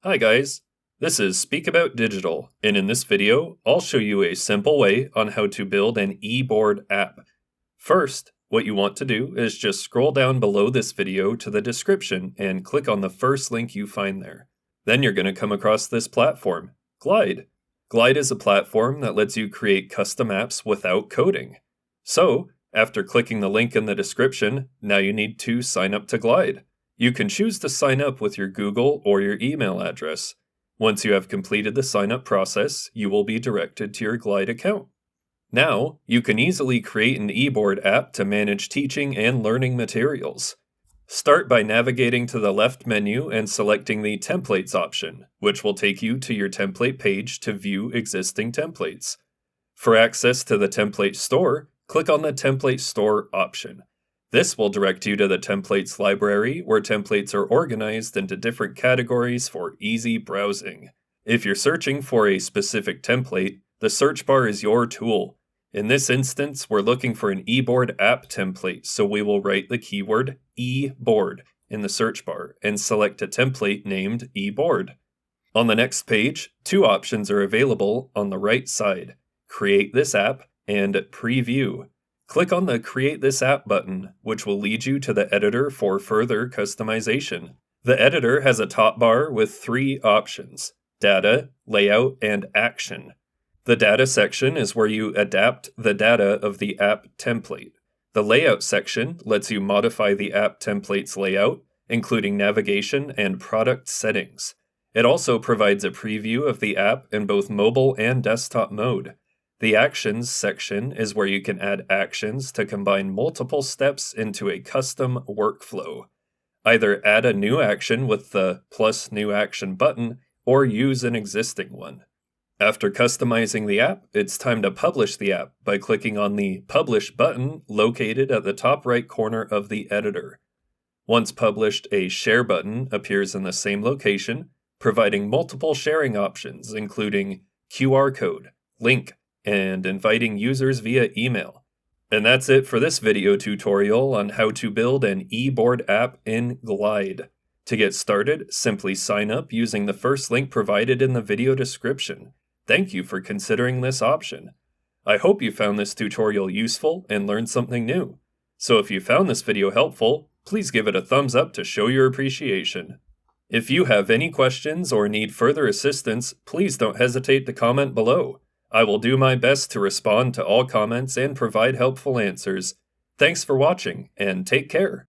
Hi guys, this is Speak About Digital, and in this video, I'll show you a simple way on how to build an e-board app. First, what you want to do is just scroll down below this video to the description and click on the first link you find there. Then you're going to come across this platform, Glide. Glide is a platform that lets you create custom apps without coding. So, after clicking the link in the description, now you need to sign up to Glide. You can choose to sign up with your Google or your email address. Once you have completed the sign-up process, you will be directed to your Glide account. Now, you can easily create an e-board app to manage teaching and learning materials. Start by navigating to the left menu and selecting the Templates option, which will take you to your template page to view existing templates. For access to the template store, click on the Template Store option. This will direct you to the templates library, where templates are organized into different categories for easy browsing. If you're searching for a specific template, the search bar is your tool. In this instance, we're looking for an e-board app template, so we will write the keyword e-board in the search bar and select a template named e-board. On the next page, two options are available on the right side: Create this app and Preview. Click on the Create This App button, which will lead you to the editor for further customization. The editor has a top bar with three options: Data, Layout, and Action. The Data section is where you adapt the data of the app template. The Layout section lets you modify the app template's layout, including navigation and product settings. It also provides a preview of the app in both mobile and desktop mode. The Actions section is where you can add actions to combine multiple steps into a custom workflow. Either add a new action with the plus new action button or use an existing one. After customizing the app, it's time to publish the app by clicking on the Publish button located at the top right corner of the editor. Once published, a Share button appears in the same location, providing multiple sharing options including QR code, link, and inviting users via email. And that's it for this video tutorial on how to build an e-board app in Glide. To get started, simply sign up using the first link provided in the video description. Thank you for considering this option. I hope you found this tutorial useful and learned something new. So if you found this video helpful, please give it a thumbs up to show your appreciation. If you have any questions or need further assistance, please don't hesitate to comment below. I will do my best to respond to all comments and provide helpful answers. Thanks for watching, and take care.